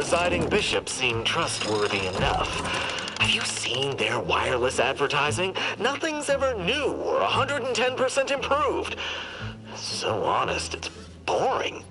presiding bishop seem trustworthy enough. Have you seen their wireless advertising? Nothing's ever new or 110% improved. So honest, it's boring.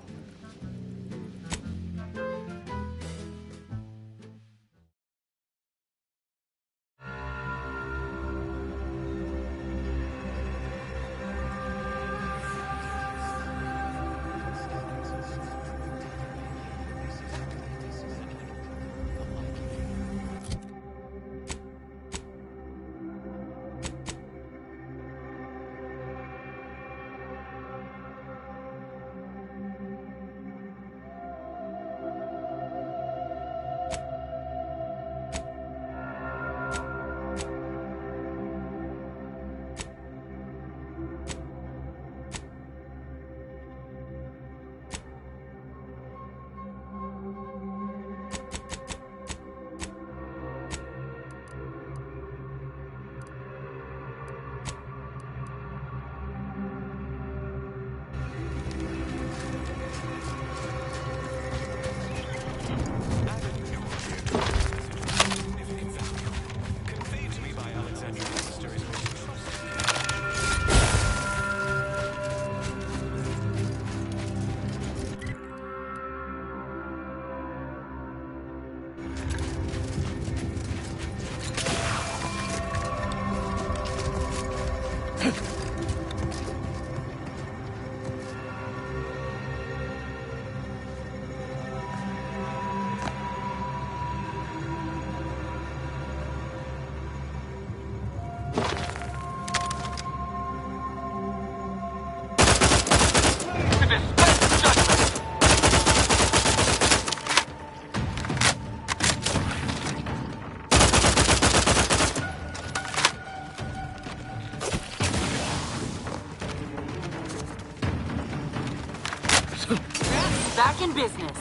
Back in business.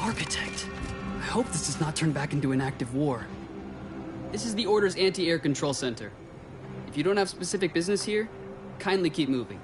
Architect. I hope this does not turn back into an active war. This is the Order's anti-air control center. If you don't have specific business here, kindly keep moving.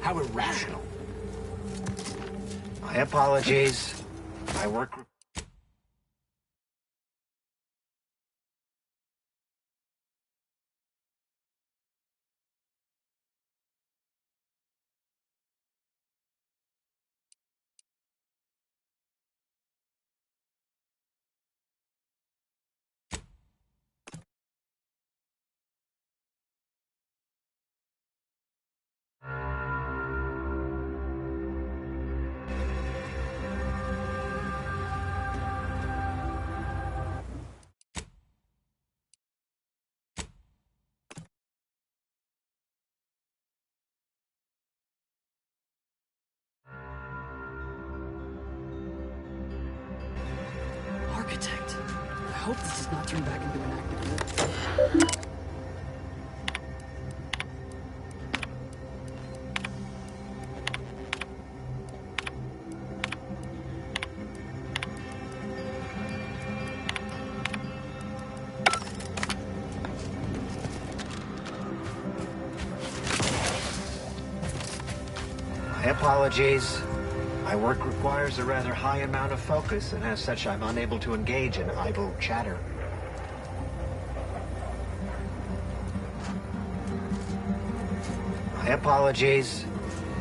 How irrational. My apologies. My work... Architect. I hope this does not turn back into an active war. My apologies. My work requires a rather high amount of focus, and as such, I'm unable to engage in idle chatter. My apologies.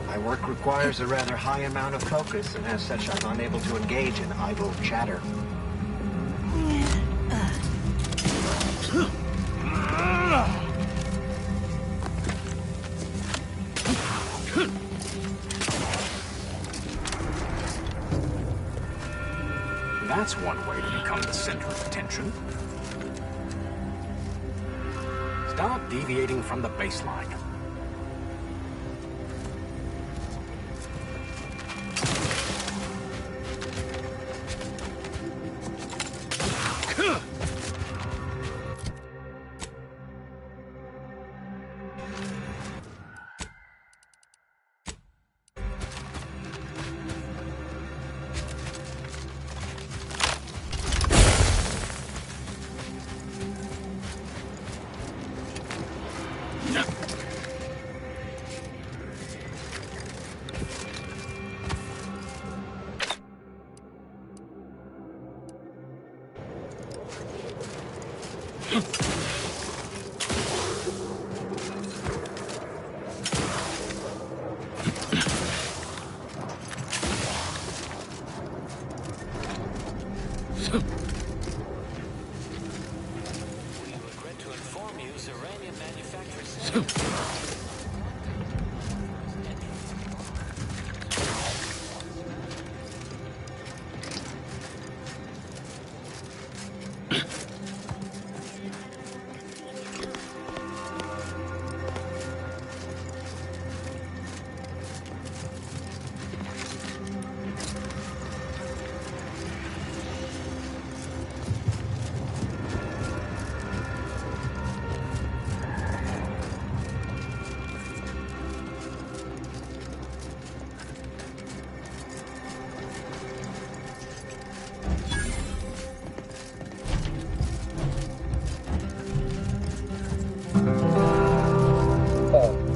My work requires a rather high amount of focus, and as such, I'm unable to engage in idle chatter. That's one way to become the center of attention. Stop deviating from the baseline.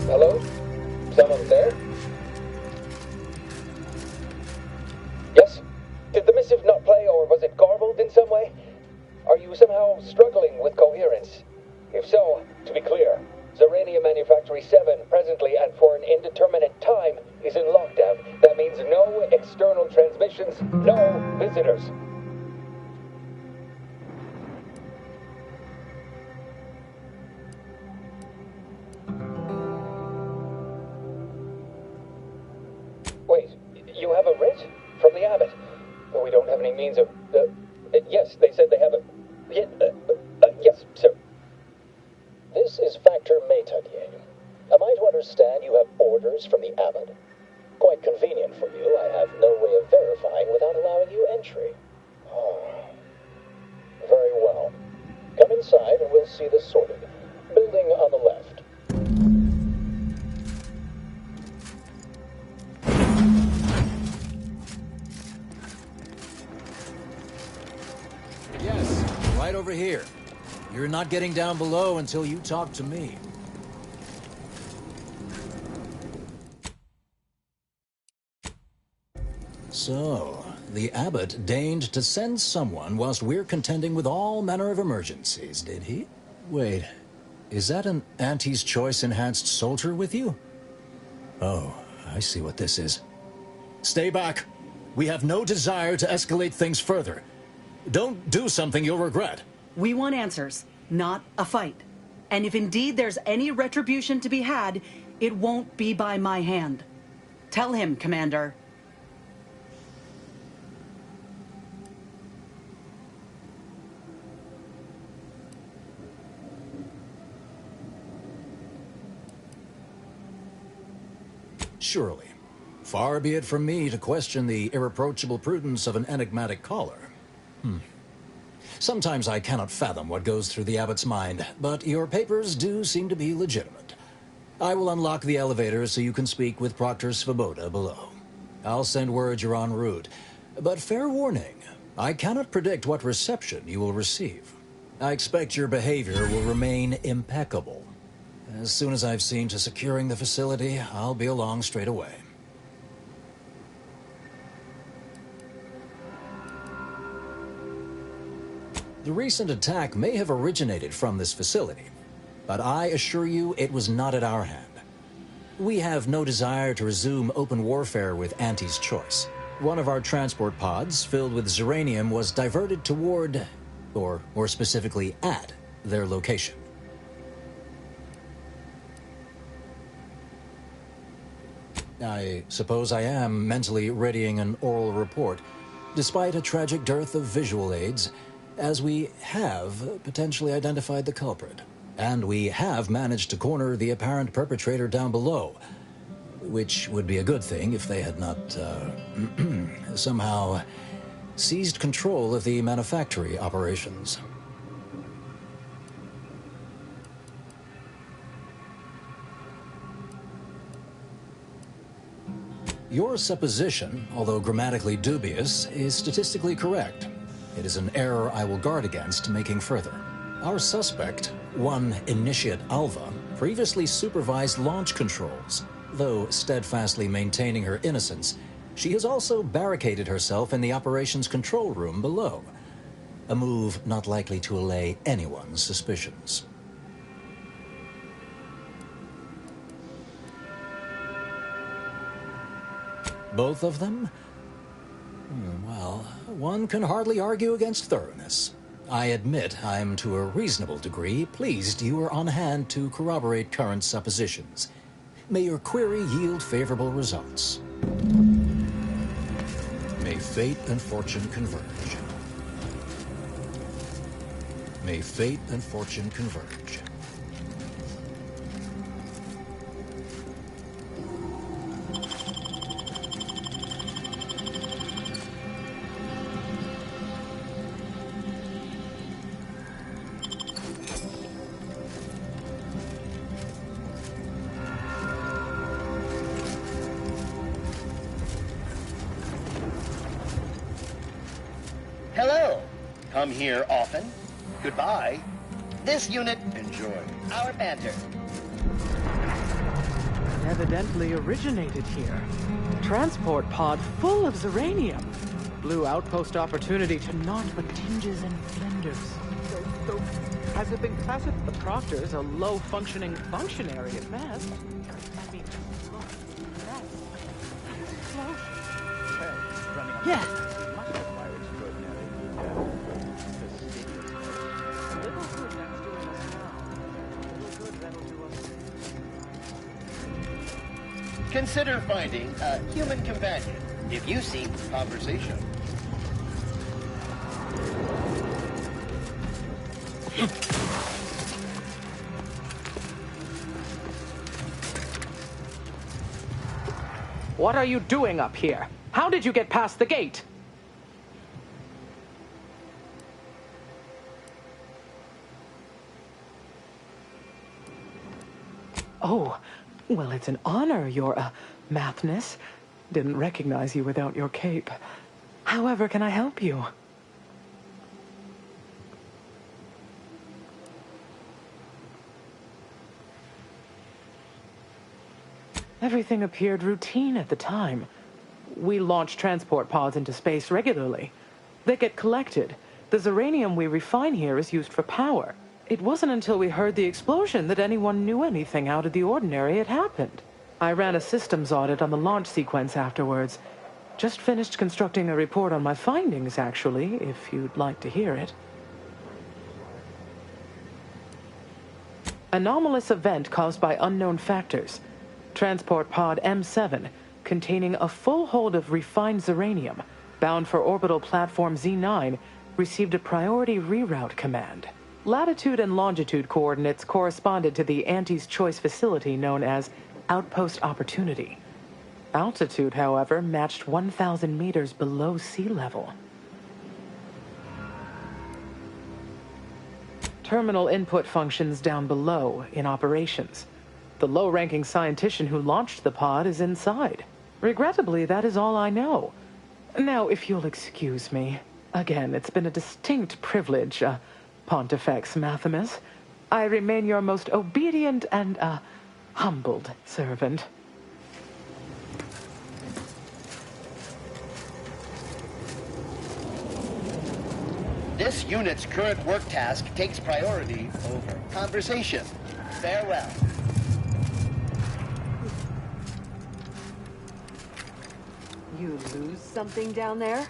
Hello? Someone there? Yes? Did the missive not play, or was it garbled in some way? Are you somehow struggling with coherence? If so, to be clear, Zerania Manufactory 7 presently and for an indeterminate time is in lockdown. That means no external transmissions, no visitors. Wait, you have a writ? From the abbot? But we don't have any means of... yes, they said they have a... yes, sir. This is Factor Métanier. Am I to understand you have orders from the abbot? Quite convenient for you. I have no way of verifying without allowing you entry. Oh. Very well. Come inside and we'll see this sorted. Building on the left. Yes, right over here. You're not getting down below until you talk to me. So, the Abbot deigned to send someone whilst we're contending with all manner of emergencies, did he? Wait, is that an Auntie's Choice enhanced soldier with you? Oh, I see what this is. Stay back. We have no desire to escalate things further. Don't do something you'll regret. We want answers, not a fight. And if indeed there's any retribution to be had, it won't be by my hand. Tell him, Commander. Surely. Far be it from me to question the irreproachable prudence of an enigmatic caller. Sometimes I cannot fathom what goes through the Abbot's mind, but your papers do seem to be legitimate. I will unlock the elevator so you can speak with Proctor Svoboda below. I'll send word you're en route, but fair warning, I cannot predict what reception you will receive. I expect your behavior will remain impeccable. As soon as I've seen to securing the facility, I'll be along straight away. The recent attack may have originated from this facility, but I assure you it was not at our hand. We have no desire to resume open warfare with Auntie's Choice. One of our transport pods filled with Zeranium was diverted toward, or more specifically at, their location. I suppose I am mentally readying an oral report, despite a tragic dearth of visual aids, as we have potentially identified the culprit. And we have managed to corner the apparent perpetrator down below, which would be a good thing if they had not, somehow seized control of the manufactory operations. Your supposition, although grammatically dubious, is statistically correct. It is an error I will guard against making further. Our suspect, one Initiate Alva, previously supervised launch controls. Though steadfastly maintaining her innocence, she has also barricaded herself in the operations control room below. A move not likely to allay anyone's suspicions. Both of them? Well, one can hardly argue against thoroughness. I admit I'm to a reasonable degree pleased you are on hand to corroborate current suppositions. May your query yield favorable results. May fate and fortune converge. May fate and fortune converge. Hello. Come here often. Goodbye. This unit, enjoy our banter. Evidently originated here. Transport pod full of Zeranium. Blue outpost opportunity to naught but tinges and flinders. So, has it been classified? The Proctor's a low-functioning functionary at best. I mean, look, that's close. Yeah. Consider finding a human companion if you seek conversation. What are you doing up here? How did you get past the gate? Oh, well, it's an honor, your, mathness. Didn't recognize you without your cape. However, can I help you? Everything appeared routine at the time. we launch transport pods into space regularly. They get collected. The Zeranium we refine here is used for power. It wasn't until we heard the explosion that anyone knew anything out of the ordinary had happened. I ran a systems audit on the launch sequence afterwards. Just finished constructing a report on my findings, actually, if you'd like to hear it. Anomalous event caused by unknown factors. Transport pod M7, containing a full hold of refined Zeranium, bound for orbital platform Z9, received a priority reroute command. Latitude and longitude coordinates corresponded to the Anti's Choice facility known as Outpost Opportunity. Altitude, however, matched 1,000 meters below sea level. Terminal input functions down below in operations. The low-ranking scientist who launched the pod is inside. Regrettably, that is all I know. Now, if you'll excuse me. Again, it's been a distinct privilege, Pontifex Mathimus. I remain your most obedient and, humbled servant. This unit's current work task takes priority over conversation. Farewell. You lose something down there?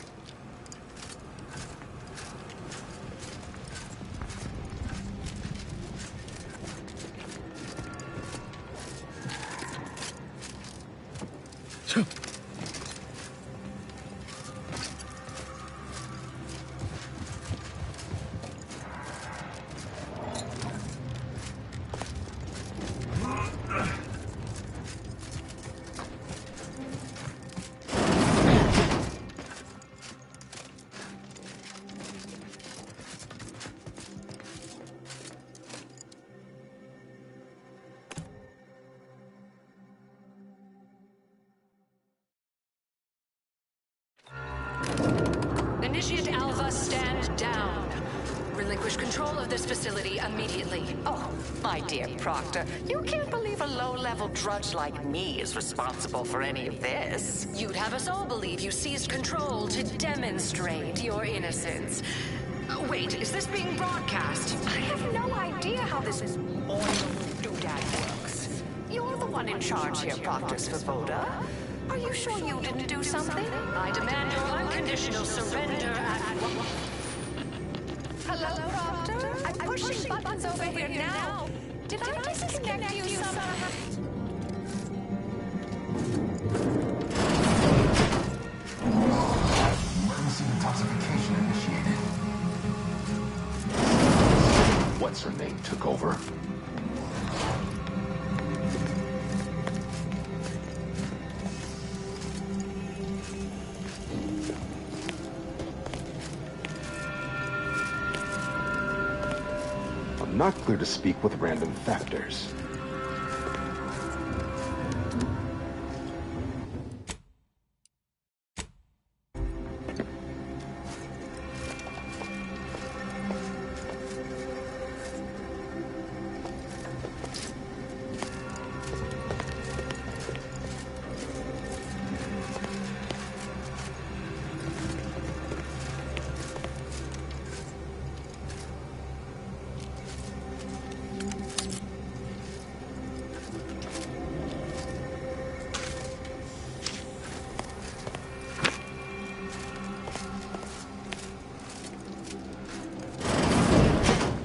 Initiate Alva, stand down. Relinquish control of this facility immediately. Oh, my dear Proctor, you can't believe a low-level drudge like me is responsible for any of this. You'd have us all believe you seized control to demonstrate your innocence. Wait, is this being broadcast? I have no idea how this oil doodad works. You're the one in charge here, Proctor Svoboda. Are you sure you didn't do something? I demand your unconditional surrender at... Hello, Proctor? I'm pushing buttons over here now. Did I disconnect you somehow? Emergency detoxification initiated. What's her name took over? Not clear to speak with random factors.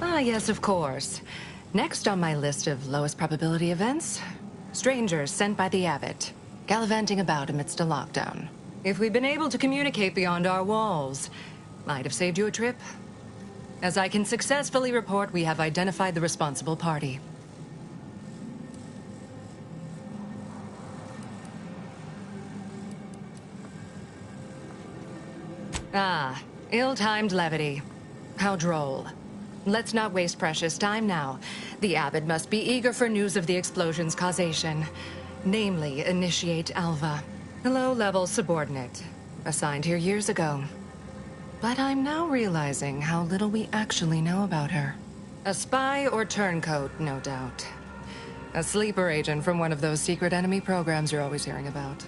Ah, yes, of course. Next on my list of lowest probability events, strangers sent by the Abbot, gallivanting about amidst a lockdown. If we'd been able to communicate beyond our walls, might have saved you a trip. As I can successfully report, we have identified the responsible party. Ah, ill-timed levity. How droll. Let's not waste precious time now. The Abbot must be eager for news of the explosion's causation. Namely, Initiate Alva, a low-level subordinate, assigned here years ago. But I'm now realizing how little we actually know about her. A spy or turncoat, no doubt. A sleeper agent from one of those secret enemy programs you're always hearing about.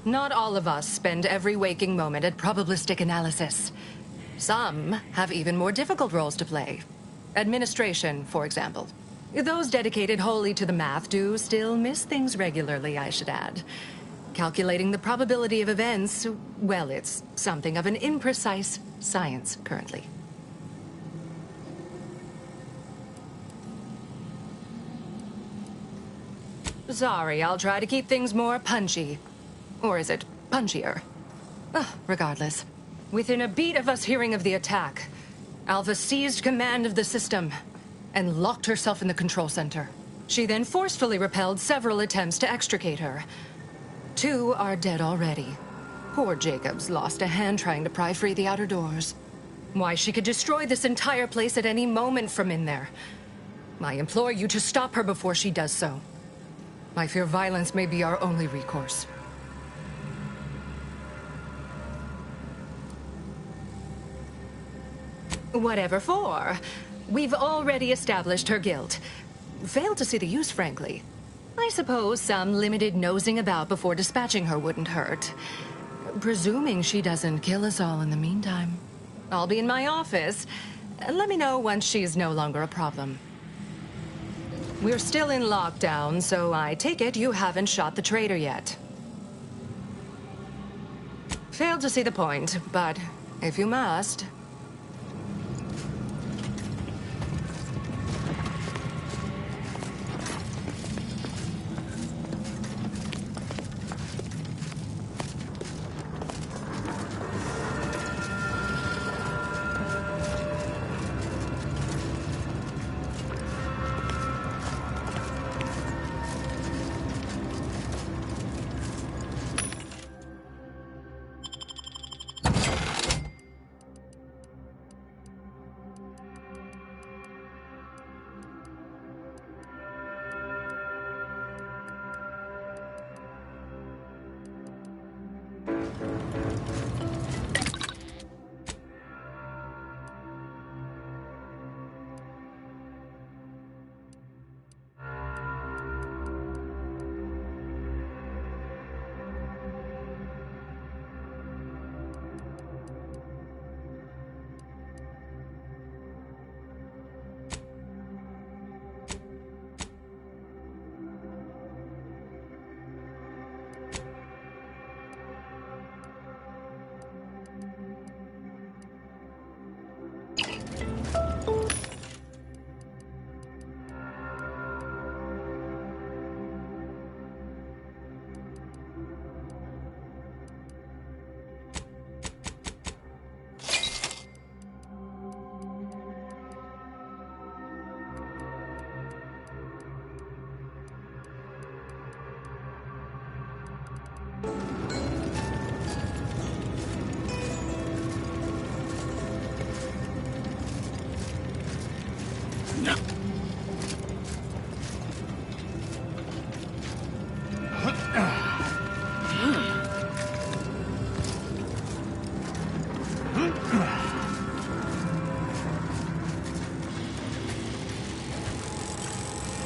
Not all of us spend every waking moment at probabilistic analysis. Some have even more difficult roles to play. Administration, for example. Those dedicated wholly to the math do still miss things regularly, I should add. Calculating the probability of events, well, it's something of an imprecise science currently. Sorry, I'll try to keep things more punchy. Or is it punchier? Regardless. Within a beat of us hearing of the attack, Alpha seized command of the system and locked herself in the control center. She then forcefully repelled several attempts to extricate her. 2 are dead already. Poor Jacobs lost a hand trying to pry free the outer doors. Why, she could destroy this entire place at any moment from in there. I implore you to stop her before she does so. I fear violence may be our only recourse. Whatever for. We've already established her guilt. Failed to see the use, frankly. I suppose some limited nosing about before dispatching her wouldn't hurt. Presuming she doesn't kill us all in the meantime. I'll be in my office. Let me know once she's no longer a problem. We're still in lockdown, so I take it you haven't shot the traitor yet. Failed to see the point, but if you must...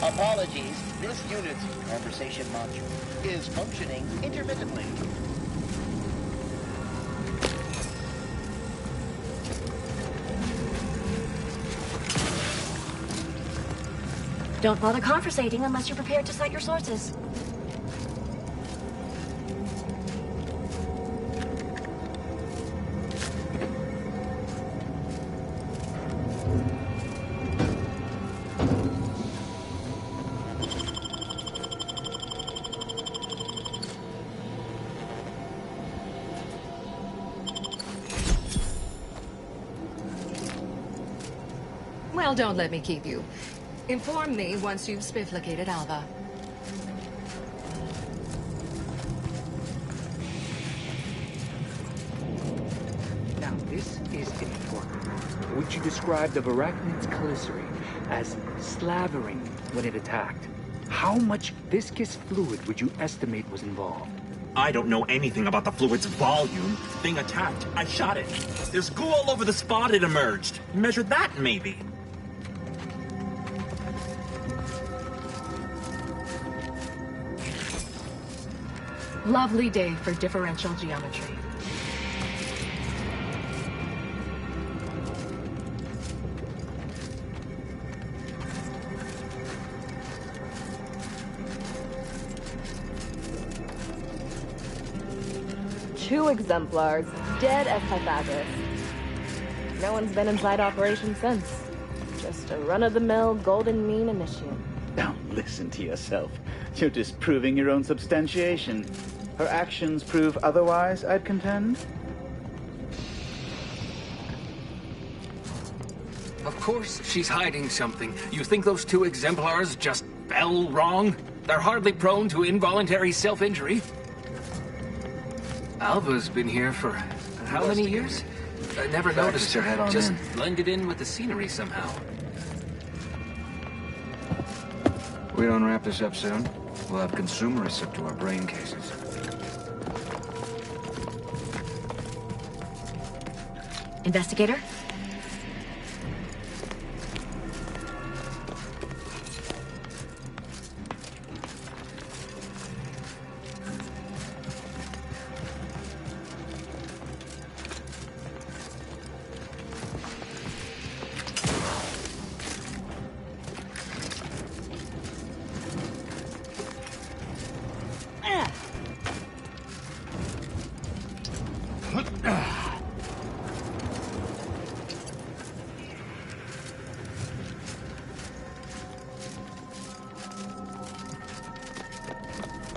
Apologies, this unit's conversation module is functioning intermittently. Don't bother conversating unless you're prepared to cite your sources. Well, don't let me keep you. Inform me once you've spifflicated Alva. Now, this is important. Would you describe the Varachnid's Caliceri as slavering when it attacked? How much viscous fluid would you estimate was involved? I don't know anything about the fluid's volume. Thing attacked. I shot it. There's goo all over the spot it emerged. Measure that, maybe. Lovely day for differential geometry. Two exemplars, dead as Pythagoras. No one's been inside operation since. Just a run-of-the-mill golden mean initiate. Don't listen to yourself. You're disproving your own substantiation. Her actions prove otherwise, I'd contend. Of course she's hiding something. You think those two exemplars just fell wrong? They're hardly prone to involuntary self-injury. Alva's been here for how many years? I never noticed her. Just blended in with the scenery somehow. We don't wrap this up soon, we'll have consumerists up to our brain cases. Investigator?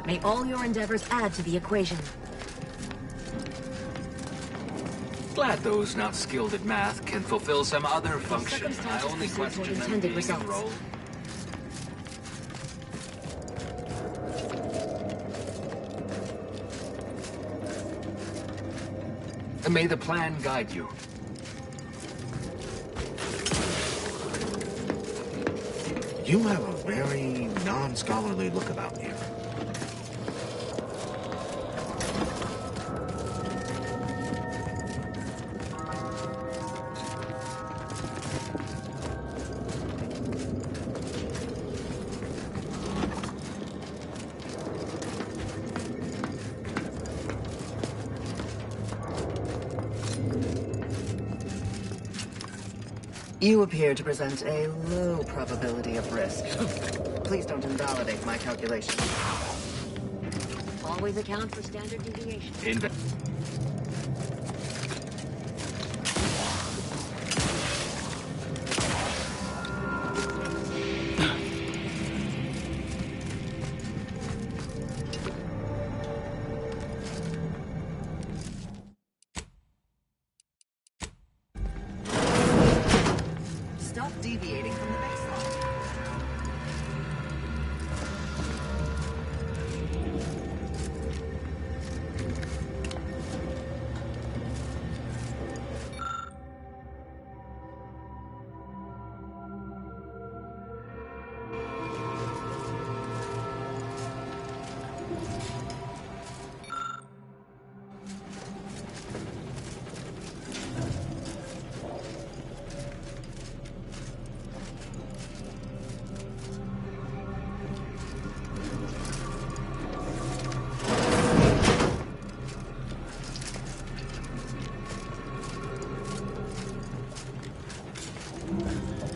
May all your endeavors add to the equation. Glad those not skilled at math can fulfill some other function. I only question them being enrolled. May the plan guide you. You have a very non-scholarly look about you. You appear to present a low probability of risk. Please don't invalidate my calculations. Always account for standard deviation. Stop deviating from the baseline.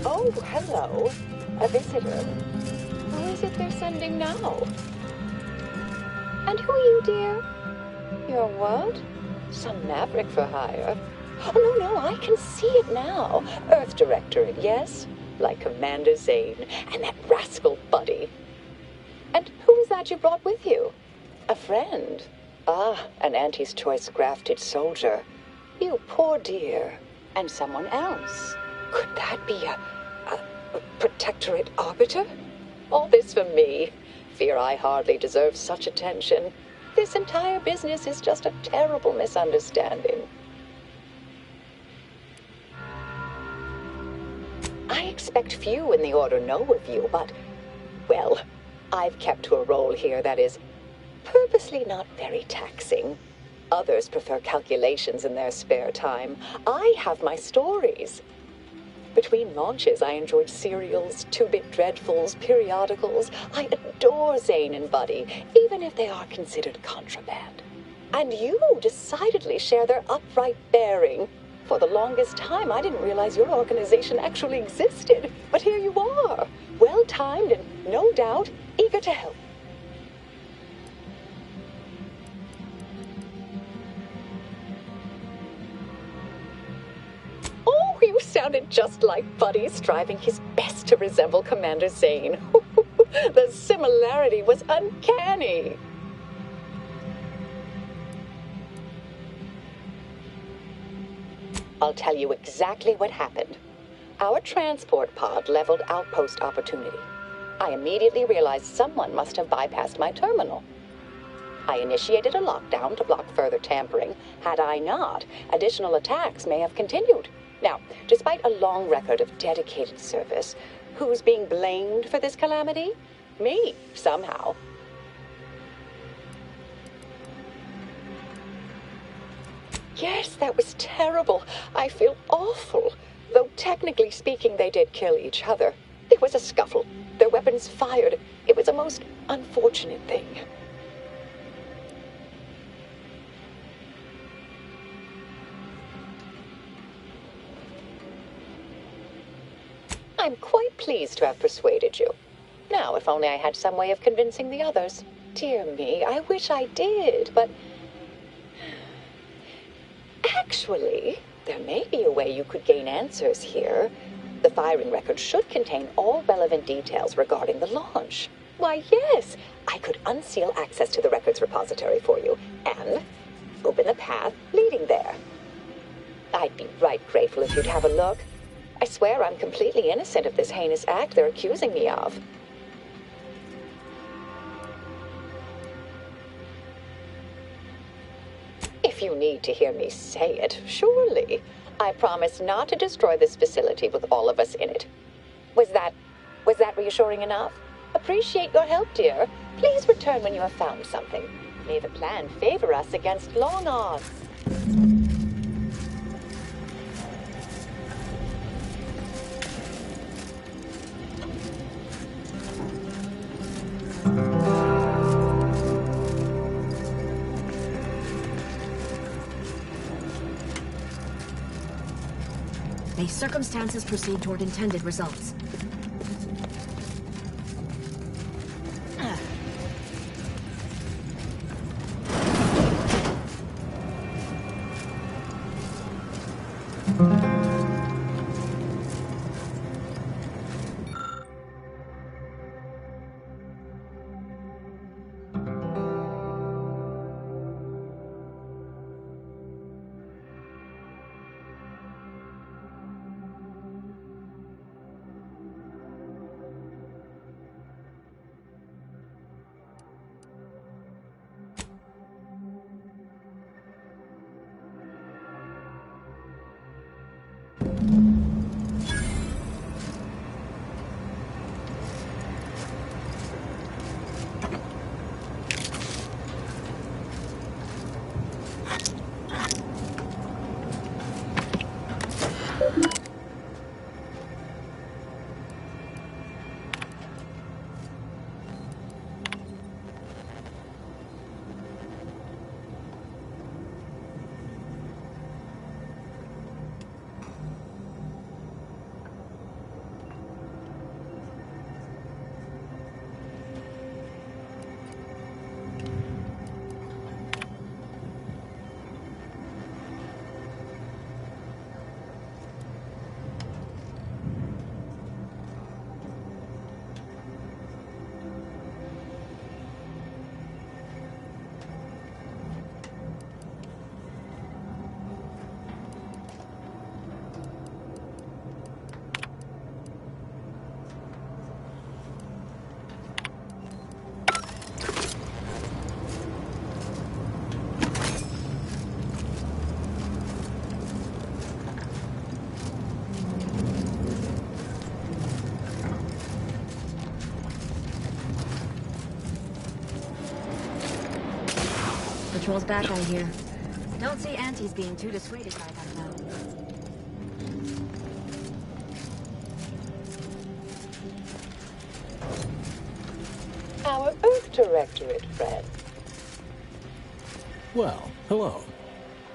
Oh, hello. A visitor. Who is it they're sending now? And who are you, dear? You're what? Some maverick for hire. Oh, no, I can see it now. Earth Directorate, yes? Like Commander Zane and that rascal Buddy. And who is that you brought with you? A friend? Ah, an Auntie's Choice grafted soldier. You poor dear. And someone else. Could that be a Protectorate Arbiter? All this for me. Fear I hardly deserve such attention. This entire business is just a terrible misunderstanding. I expect few in the Order know of you, but, well, I've kept to a role here that is purposely not very taxing. Others prefer calculations in their spare time. I have my stories. Between launches, I enjoyed serials, two-bit dreadfuls, periodicals. I adore Zane and Buddy, even if they are considered contraband. And you decidedly share their upright bearing. For the longest time, I didn't realize your organization actually existed. But here you are, well-timed and, no doubt, eager to help. Oh, you sounded just like Buddy, striving his best to resemble Commander Zane. The similarity was uncanny. I'll tell you exactly what happened. Our transport pod leveled outpost opportunity. I immediately realized someone must have bypassed my terminal. I initiated a lockdown to block further tampering. Had I not, additional attacks may have continued. Now, despite a long record of dedicated service, who's being blamed for this calamity? Me, somehow. Yes, that was terrible. I feel awful. Though technically speaking, they did kill each other. There was a scuffle. Their weapons fired. It was a most unfortunate thing. I'm quite pleased to have persuaded you. Now, if only I had some way of convincing the others. Dear me, I wish I did, but... Actually, there may be a way you could gain answers here. The firing record should contain all relevant details regarding the launch. Why, yes, I could unseal access to the records repository for you and open a path leading there. I'd be right grateful if you'd have a look. I swear I'm completely innocent of this heinous act they're accusing me of. If you need to hear me say it, surely. I promise not to destroy this facility with all of us in it. Was that reassuring enough? Appreciate your help, dear. Please return when you have found something. May the plan favor us against long odds. May circumstances proceed toward intended results. Patrol's back, I hear. Don't see Auntie's being too dissuaded by that, though. Directorate friend. Well, hello.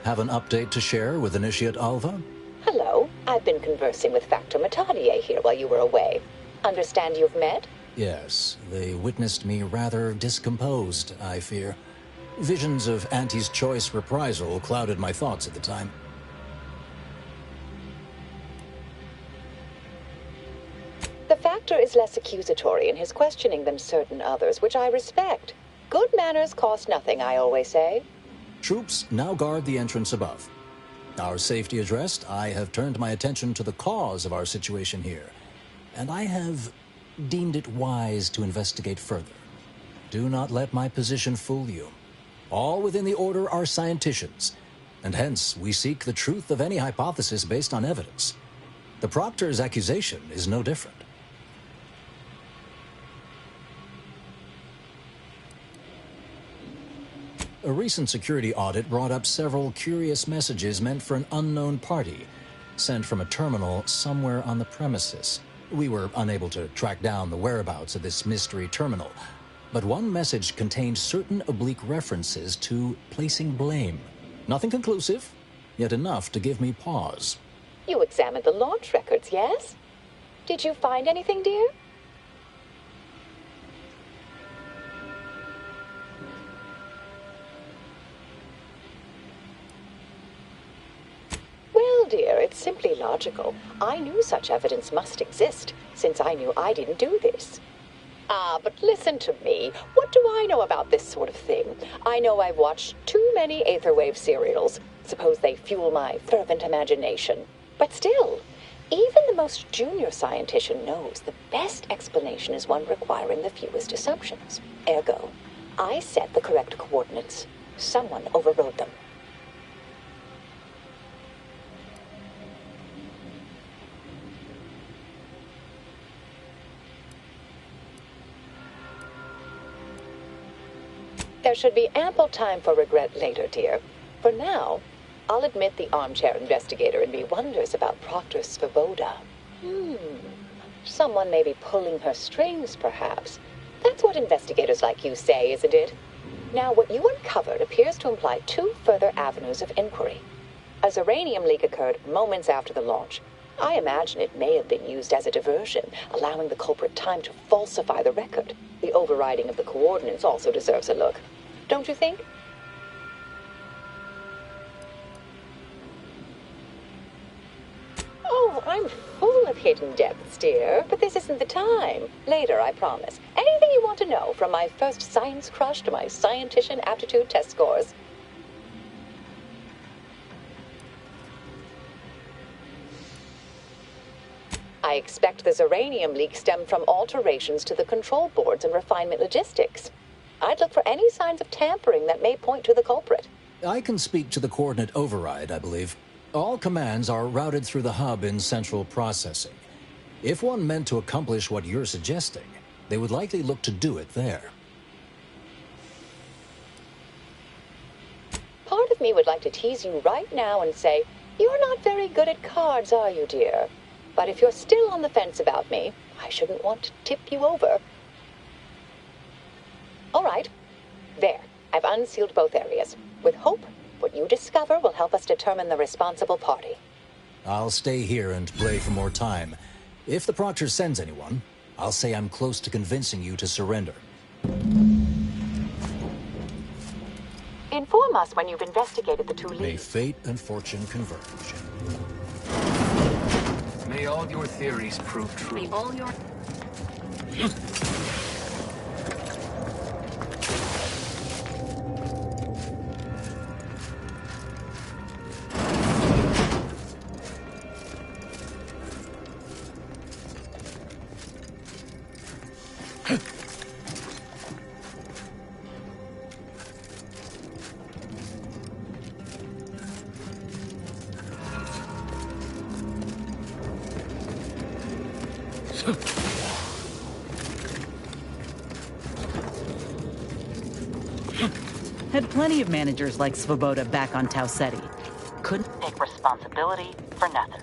Have an update to share with Initiate Alva? Hello. I've been conversing with Factor Metadier here while you were away. Understand you've met? Yes, they witnessed me rather discomposed, I fear. Visions of Auntie's choice reprisal clouded my thoughts at the time. The Factor is less accusatory in his questioning than certain others, which I respect. Good manners cost nothing, I always say. Troops now guard the entrance above. Our safety addressed, I have turned my attention to the cause of our situation here, and I have deemed it wise to investigate further. Do not let my position fool you. All within the Order are scienticians, and hence we seek the truth of any hypothesis based on evidence. The Proctor's accusation is no different. A recent security audit brought up several curious messages meant for an unknown party, sent from a terminal somewhere on the premises. We were unable to track down the whereabouts of this mystery terminal, but one message contained certain oblique references to placing blame. Nothing conclusive, yet enough to give me pause. You examined the launch records, yes? Did you find anything, dear? Well, dear, it's simply logical. I knew such evidence must exist, since I knew I didn't do this. Ah, but listen to me. What do I know about this sort of thing? I know I've watched too many Aetherwave serials. Suppose they fuel my fervent imagination. But still, even the most junior scientician knows the best explanation is one requiring the fewest assumptions. Ergo, I set the correct coordinates. Someone overrode them. There should be ample time for regret later, dear. For now, I'll admit the armchair investigator in me wonders about Proctor Svoboda. Someone may be pulling her strings, perhaps. That's what investigators like you say, isn't it? Now, what you uncovered appears to imply two further avenues of inquiry. A Zeranium leak occurred moments after the launch. I imagine it may have been used as a diversion, allowing the culprit time to falsify the record. The overriding of the coordinates also deserves a look. Don't you think? Oh, I'm full of hidden depths, dear, but this isn't the time. Later, I promise. Anything you want to know, from my first science crush to my scientician aptitude test scores. I expect the Zeranium leak stemmed from alterations to the control boards and refinement logistics. I'd look for any signs of tampering that may point to the culprit. I can speak to the coordinate override, I believe. All commands are routed through the hub in central processing. If one meant to accomplish what you're suggesting, they would likely look to do it there. Part of me would like to tease you right now and say, you're not very good at cards, are you, dear? But if you're still on the fence about me, I shouldn't want to tip you over. All right. There. I've unsealed both areas. With hope, what you discover will help us determine the responsible party. I'll stay here and play for more time. If the Proctor sends anyone, I'll say I'm close to convincing you to surrender. Inform us when you've investigated the two leads. May fate and fortune converge. May all your theories prove true. May all your... Had plenty of managers like Svoboda back on Tau Ceti. Couldn't take responsibility for nothing.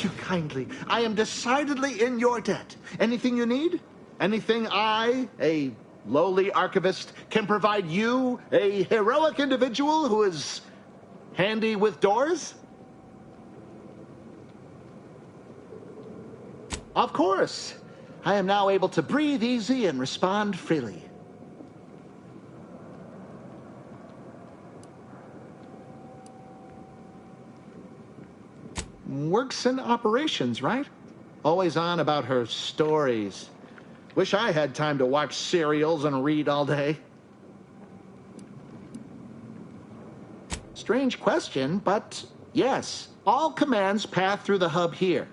you kindly. I am decidedly in your debt. Anything you need? Anything I, a lowly archivist, can provide you, a heroic individual who is handy with doors? Of course. I am now able to breathe easy and respond freely. Works in operations, right? Always on about her stories. Wish I had time to watch serials and read all day. Strange question, but yes, all commands pass through the hub here.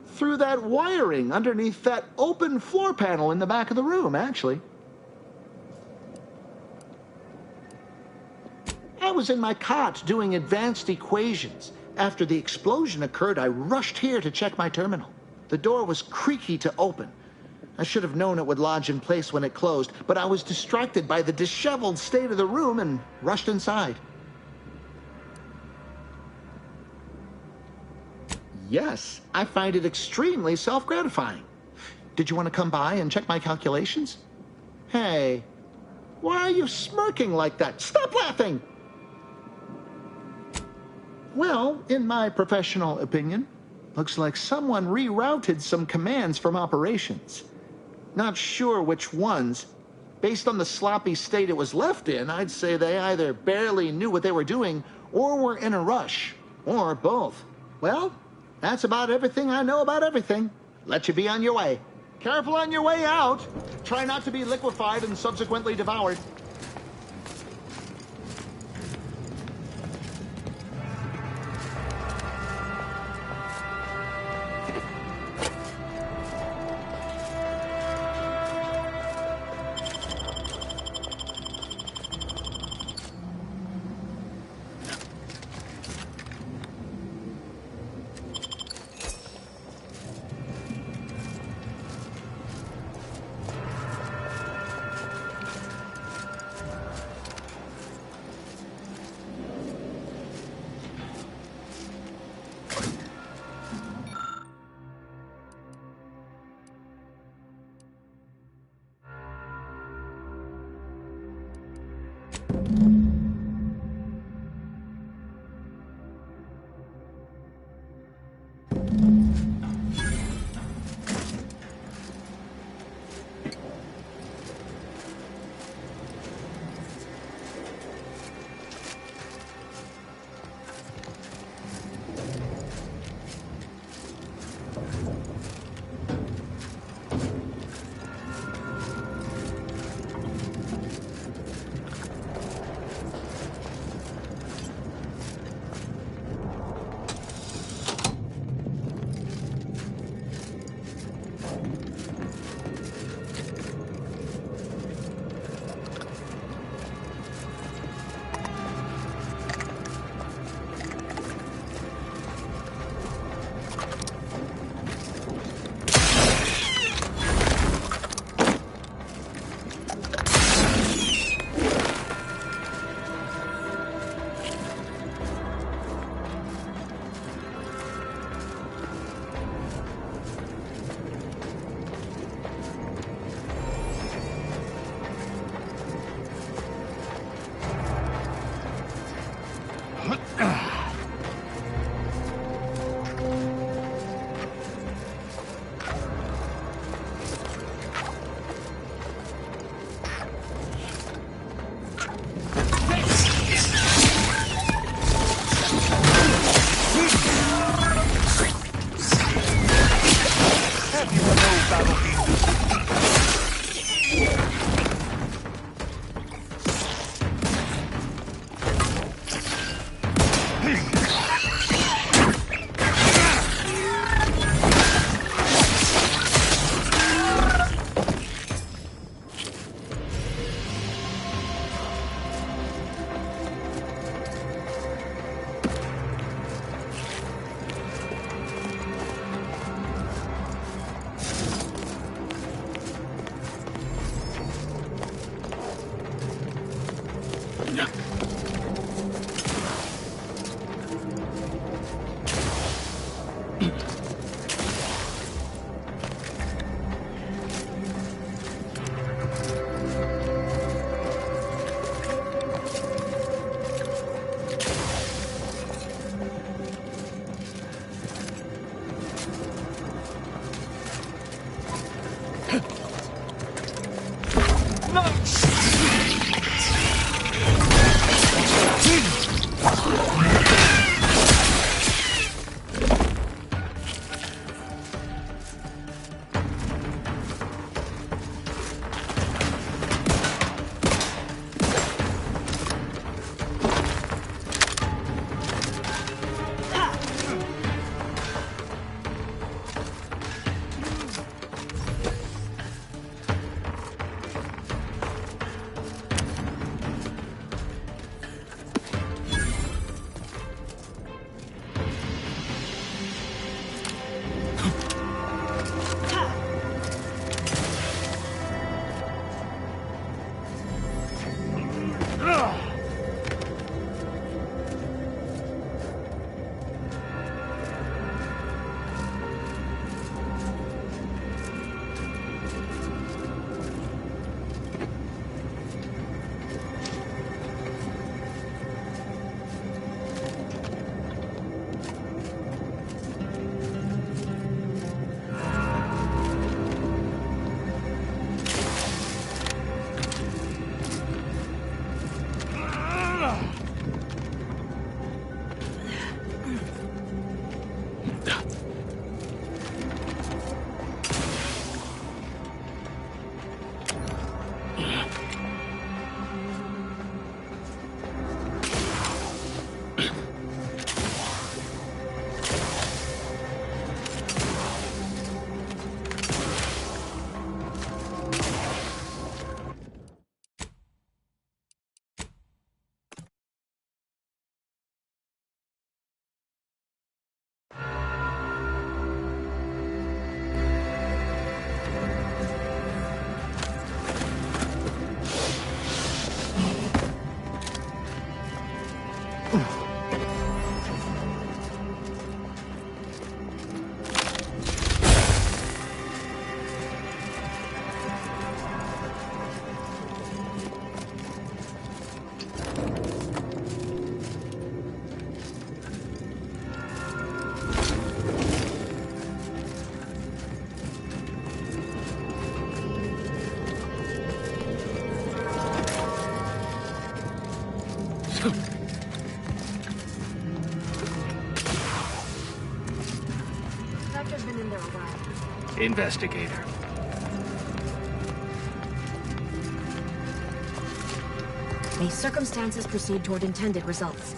Through that wiring underneath that open floor panel in the back of the room, actually. I was in my cot doing advanced equations. After the explosion occurred, I rushed here to check my terminal. The door was creaky to open. I should have known it would lodge in place when it closed, but I was distracted by the disheveled state of the room and rushed inside. Yes, I find it extremely self-gratifying. Did you want to come by and check my calculations? Hey, why are you smirking like that? Stop laughing! Well, in my professional opinion, looks like someone rerouted some commands from operations. Not sure which ones. Based on the sloppy state it was left in, I'd say they either barely knew what they were doing or were in a rush, or both. Well, that's about everything I know about everything. Let you be on your way. Careful on your way out. Try not to be liquefied and subsequently devoured. Vector's been in there a while. Investigator. May circumstances proceed toward intended results.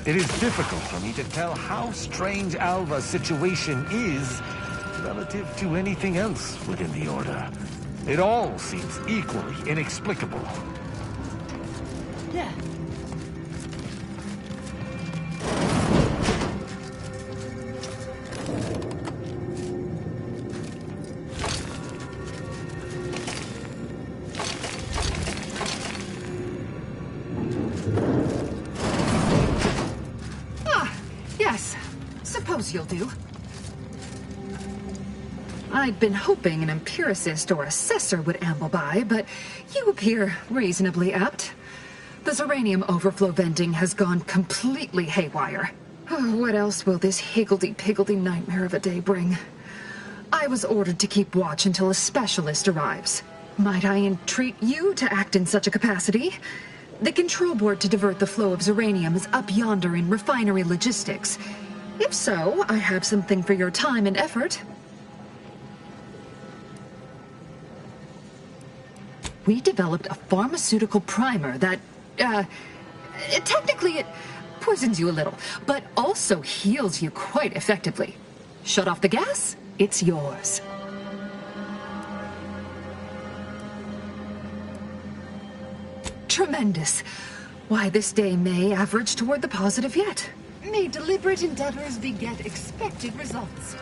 It is difficult for me to tell how strange Alva's situation is relative to anything else within the Order. It all seems equally inexplicable. Yeah. Yes, suppose you'll do. I'd been hoping an empiricist or assessor would amble by, but you appear reasonably apt. The Zeranium overflow venting has gone completely haywire. Oh, what else will this higgledy-piggledy nightmare of a day bring? I was ordered to keep watch until a specialist arrives. Might I entreat you to act in such a capacity? The control board to divert the flow of Zeranium is up yonder in refinery logistics. If so, I have something for your time and effort. We developed a pharmaceutical primer that, technically it poisons you a little, but also heals you quite effectively. Shut off the gas, it's yours. Tremendous. Why, this day may average toward the positive yet. May deliberate endeavors beget expected results.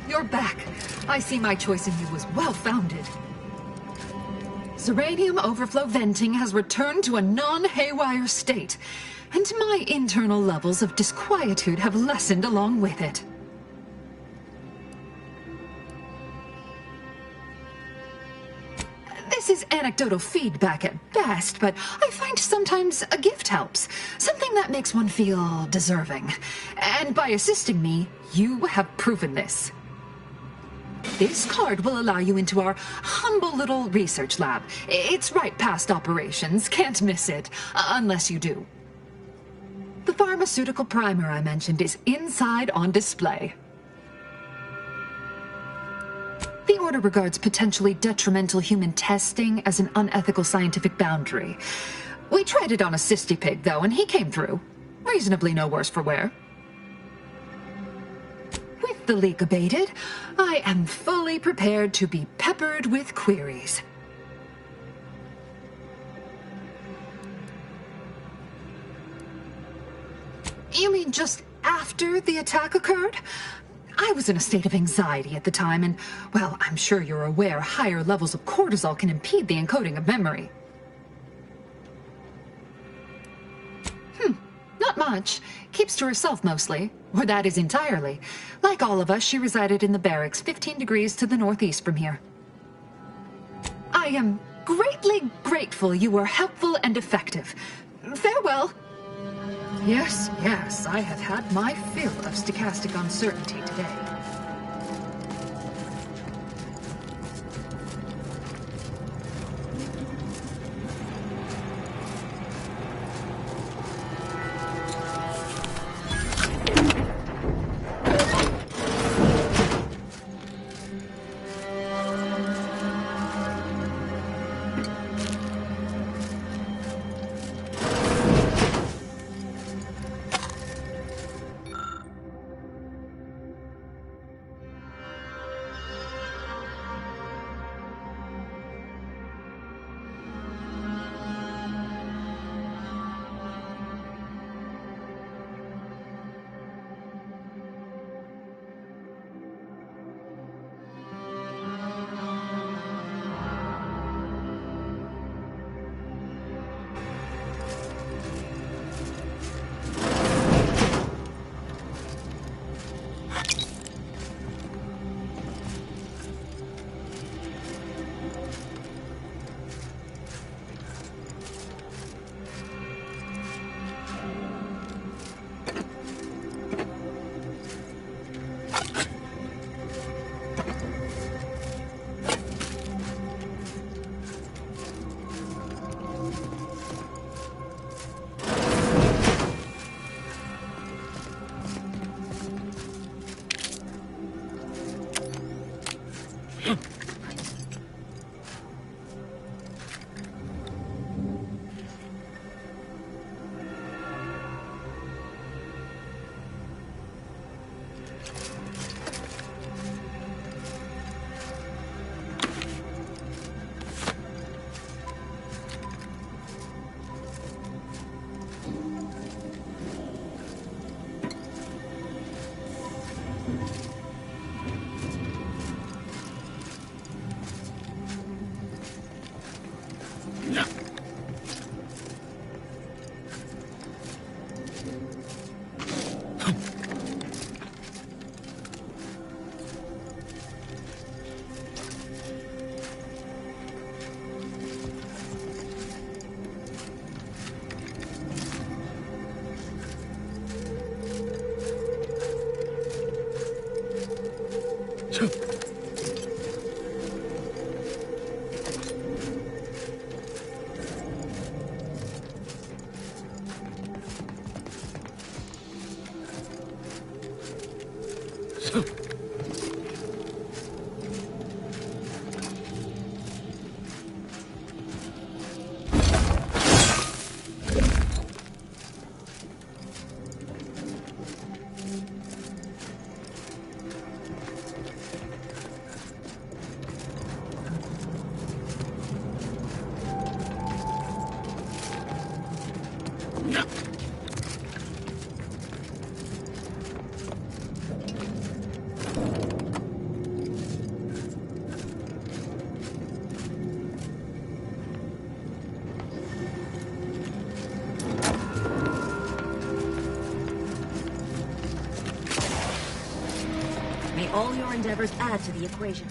You're back. I see my choice in you was well-founded. Zeranium overflow venting has returned to a non-haywire state, and my internal levels of disquietude have lessened along with it. This is anecdotal feedback at best, but I find sometimes a gift helps. Something that makes one feel deserving. And by assisting me, you have proven this. This card will allow you into our humble little research lab. It's right past operations, can't miss it, unless you do. The pharmaceutical primer I mentioned is inside on display. The Order regards potentially detrimental human testing as an unethical scientific boundary. We tried it on a cysty pig, though, and he came through. Reasonably no worse for wear. With the leak abated, I am fully prepared to be peppered with queries. You mean just after the attack occurred? I was in a state of anxiety at the time, and, well, I'm sure you're aware higher levels of cortisol can impede the encoding of memory. Not much. Keeps to herself mostly. Or that is entirely. Like all of us, she resided in the barracks 15 degrees to the northeast from here. I am greatly grateful you were helpful and effective. Farewell. Yes, I have had my fill of stochastic uncertainty today. May all your endeavors add to the equation.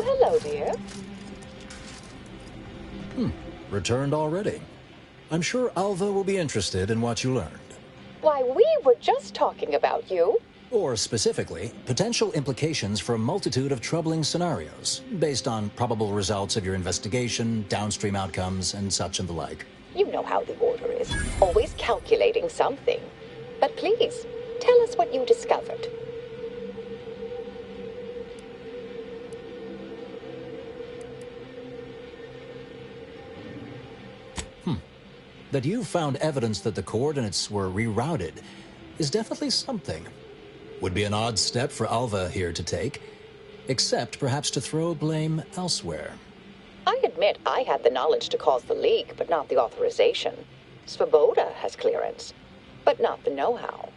hello, dear. Returned already. I'm sure Alva will be interested in what you learned. Why, we were just talking about you. Or specifically, potential implications for a multitude of troubling scenarios, based on probable results of your investigation, downstream outcomes, and such and the like. You know how the Order is. Always calculating something. But please, tell us what you discovered. That you found evidence that the coordinates were rerouted is definitely something. Would be an odd step for Alva here to take, except perhaps to throw blame elsewhere. I admit I had the knowledge to cause the leak, but not the authorization. Svoboda has clearance, but not the know-how.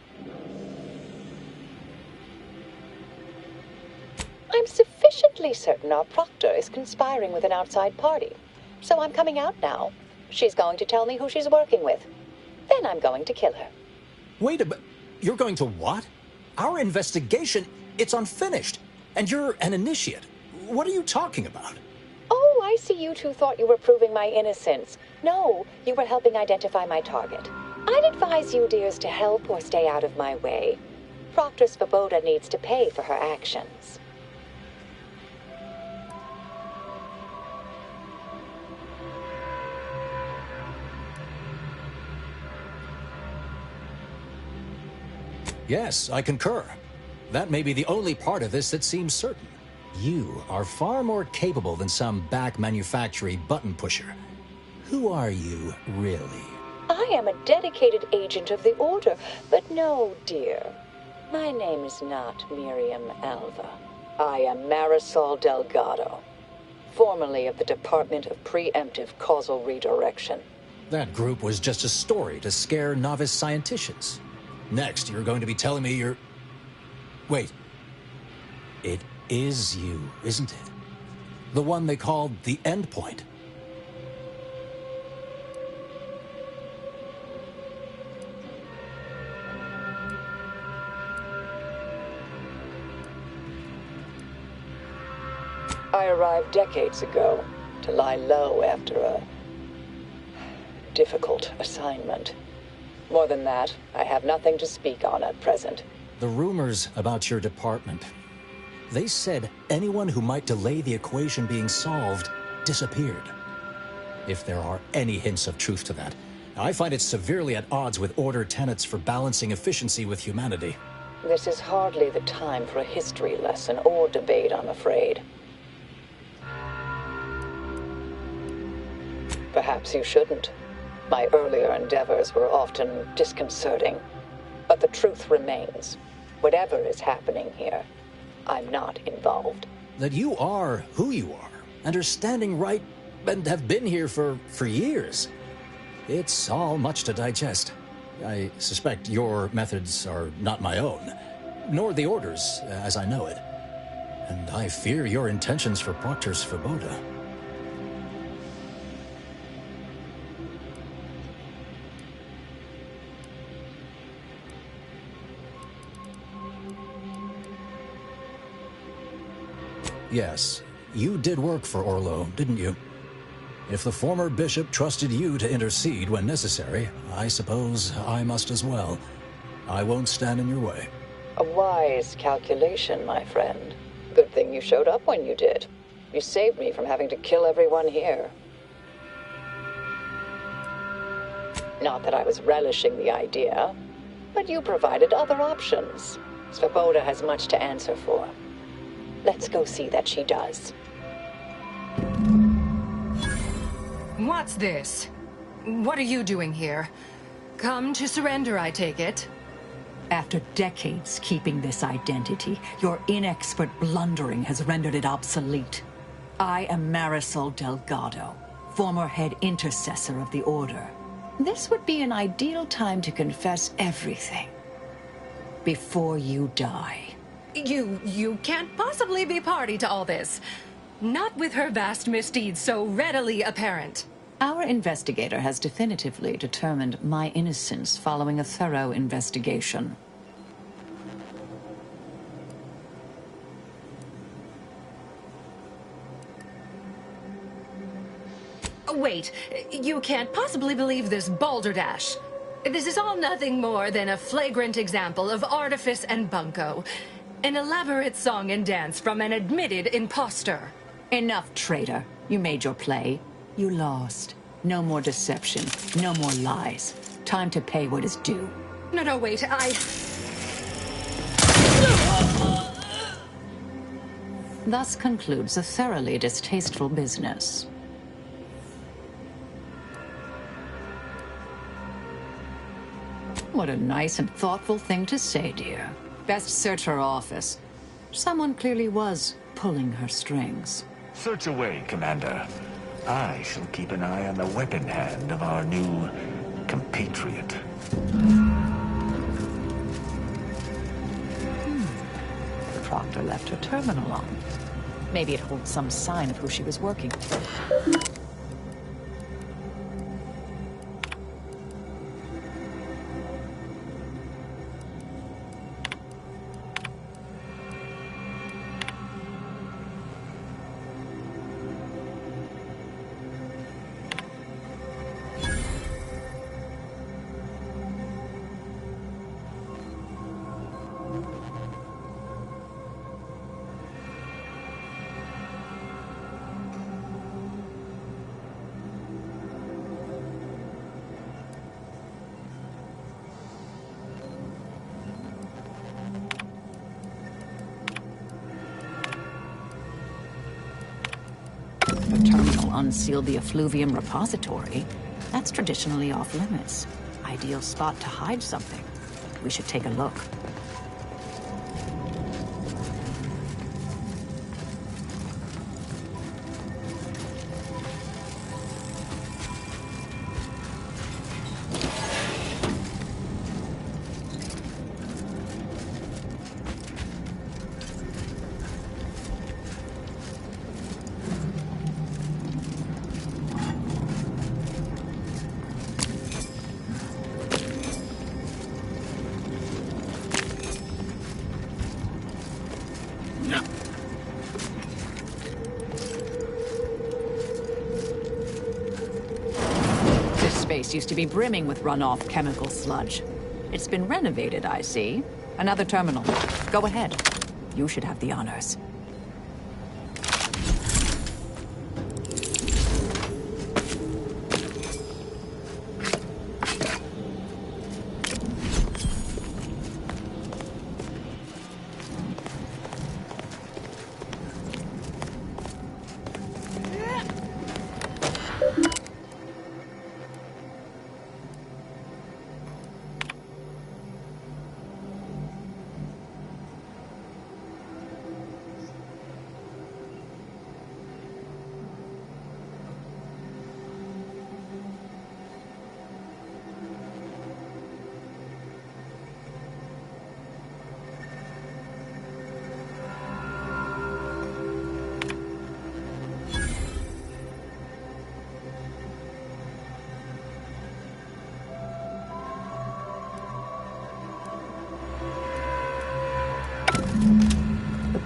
I'm sufficiently certain our proctor is conspiring with an outside party, so I'm coming out now. She's going to tell me who she's working with. Then I'm going to kill her. Wait a minute. You're going to what? Our investigation, it's unfinished. And you're an initiate. What are you talking about? Oh, I see you two thought you were proving my innocence. No, you were helping identify my target. I'd advise you, dears, to help or stay out of my way. Proctor Svoboda needs to pay for her actions. Yes, I concur. That may be the only part of this that seems certain. You are far more capable than some back manufactory button pusher. Who are you, really? I am a dedicated agent of the Order, but no, dear. My name is not Miriam Alva. I am Marisol Delgado, formerly of the Department of Preemptive Causal Redirection. That group was just a story to scare novice scienticians. Next, you're going to be telling me you're... Wait. It is you, isn't it? The one they called the Endpoint. I arrived decades ago to lie low after a difficult assignment. More than that, I have nothing to speak on at present. The rumors about your department. They said anyone who might delay the equation being solved disappeared. If there are any hints of truth to that, I find it severely at odds with Order tenets for balancing efficiency with humanity. This is hardly the time for a history lesson or debate, I'm afraid. Perhaps you shouldn't. My earlier endeavors were often disconcerting. But the truth remains. Whatever is happening here, I'm not involved. That you are who you are, and are standing right, and have been here for years. It's all much to digest. I suspect your methods are not my own, nor the Order's, as I know it. And I fear your intentions for Proctor Svoboda. Yes, you did work for Orlo, didn't you? If the former bishop trusted you to intercede when necessary, I suppose I must as well. I won't stand in your way. A wise calculation, my friend. Good thing you showed up when you did. You saved me from having to kill everyone here. Not that I was relishing the idea, but you provided other options. Svoboda has much to answer for. Let's go see that she does. What's this? What are you doing here? Come to surrender, I take it? After decades keeping this identity, your inexpert blundering has rendered it obsolete. I am Marisol Delgado, former head intercessor of the Order. This would be an ideal time to confess everything before you die. You can't possibly be party to all this. Not with her vast misdeeds so readily apparent. Our investigator has definitively determined my innocence following a thorough investigation. Wait, you can't possibly believe this, Balderdash. This is all nothing more than a flagrant example of artifice and bunco. An elaborate song and dance from an admitted imposter. Enough, traitor. You made your play. You lost. No more deception. No more lies. Time to pay what is due. No, wait, Thus concludes a thoroughly distasteful business. What a nice and thoughtful thing to say, dear. Best search her office. Someone clearly was pulling her strings. Search away, Commander. I shall keep an eye on the weapon hand of our new compatriot. The Proctor left her terminal on. Maybe it holds some sign of who she was working with. The terminal unsealed the effluvium repository. That's traditionally off limits. Ideal spot to hide something. We should take a look. Used to be brimming with runoff chemical sludge. It's been renovated, I see. Another terminal. Go ahead. You should have the honors.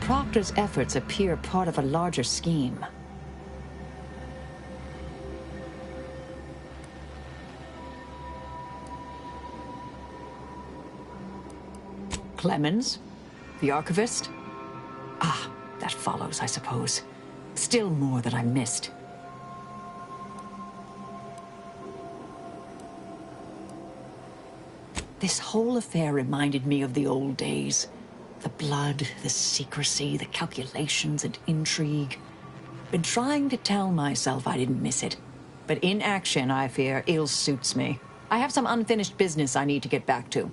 Proctor's efforts appear part of a larger scheme. Clemens? The archivist? Ah, that follows, I suppose. Still more that I missed. This whole affair reminded me of the old days. The blood, the secrecy, the calculations and intrigue. Been trying to tell myself I didn't miss it. But in action, I fear, ill suits me. I have some unfinished business I need to get back to.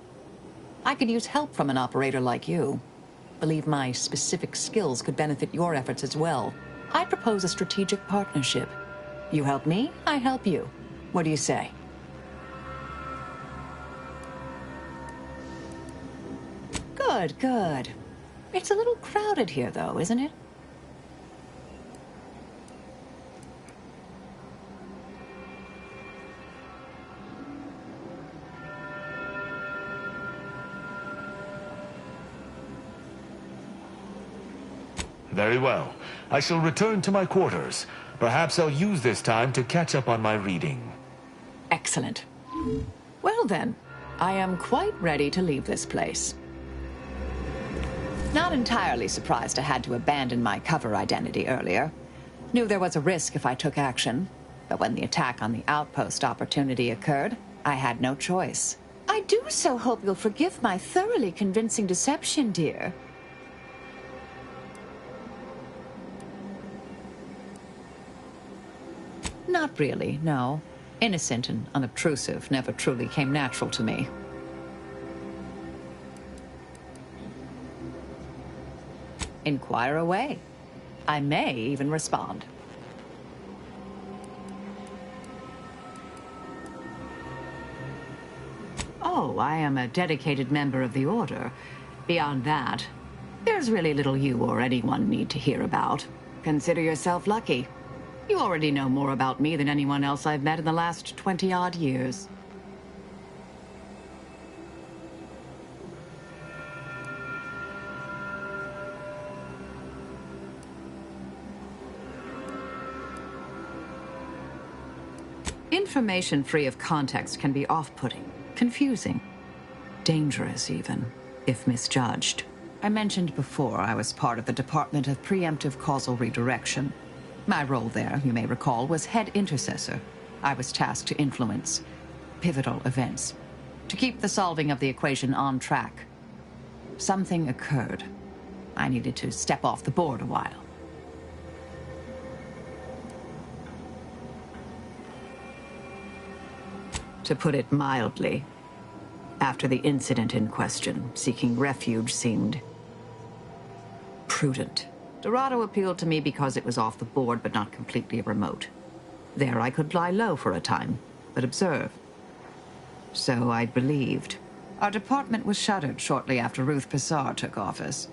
I could use help from an operator like you. Believe my specific skills could benefit your efforts as well. I propose a strategic partnership. You help me, I help you. What do you say? Good, good. It's a little crowded here, though, isn't it? Very well. I shall return to my quarters. Perhaps I'll use this time to catch up on my reading. Excellent. Well then, I am quite ready to leave this place. Not entirely surprised I had to abandon my cover identity earlier. Knew there was a risk if I took action, but when the attack on the outpost opportunity occurred, I had no choice. I do so hope you'll forgive my thoroughly convincing deception, dear. Not really, no. Innocent and unobtrusive never truly came natural to me. Inquire away. I may even respond. Oh, I am a dedicated member of the Order. Beyond that, there's really little you or anyone need to hear about. Consider yourself lucky. You already know more about me than anyone else I've met in the last 20-odd years. Information free of context can be off-putting, confusing, dangerous even, if misjudged. I mentioned before I was part of the Department of Preemptive Causal Redirection. My role there, you may recall, was head intercessor. I was tasked to influence pivotal events, to keep the solving of the equation on track. Something occurred. I needed to step off the board a while. To put it mildly, after the incident in question, seeking refuge seemed prudent. Dorado appealed to me because it was off the board, but not completely remote. There I could lie low for a time, but observe. So I believed. Our department was shuttered shortly after Ruth Pissar took office.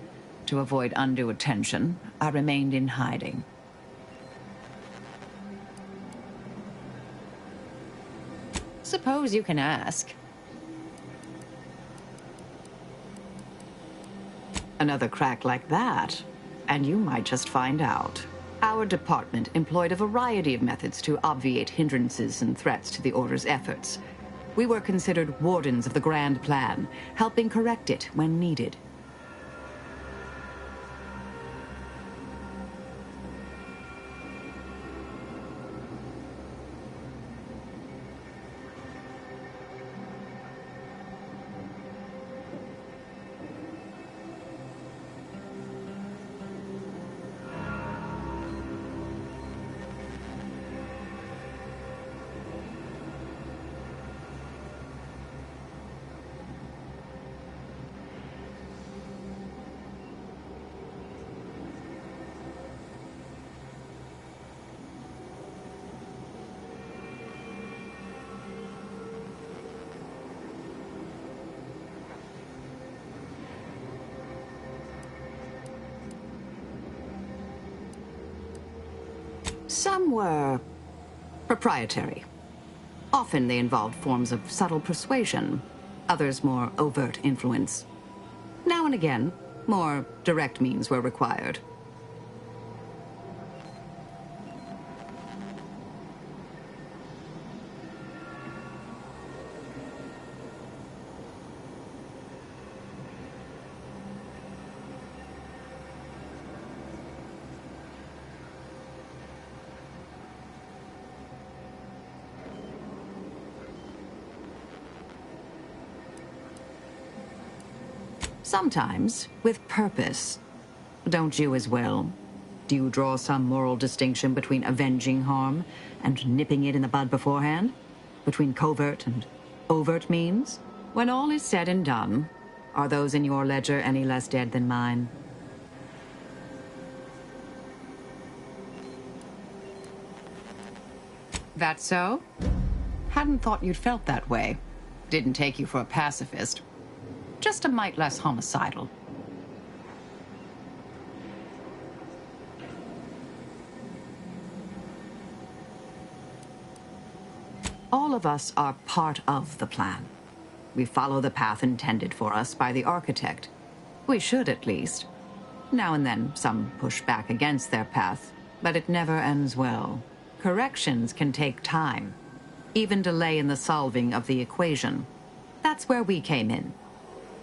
To avoid undue attention, I remained in hiding. Suppose you can ask. Another crack like that, and you might just find out. Our department employed a variety of methods to obviate hindrances and threats to the Order's efforts. We were considered wardens of the grand plan, helping correct it when needed. Some were proprietary. Often they involved forms of subtle persuasion, others more overt influence. Now and again, more direct means were required. Sometimes with purpose. Don't you as well? Do you draw some moral distinction between avenging harm and nipping it in the bud beforehand? Between covert and overt means? When all is said and done, are those in your ledger any less dead than mine? That so? Hadn't thought you'd felt that way. Didn't take you for a pacifist. Just a mite less homicidal. All of us are part of the plan. We follow the path intended for us by the architect. We should, at least. Now and then, some push back against their path, but it never ends well. Corrections can take time, even delay in the solving of the equation. That's where we came in,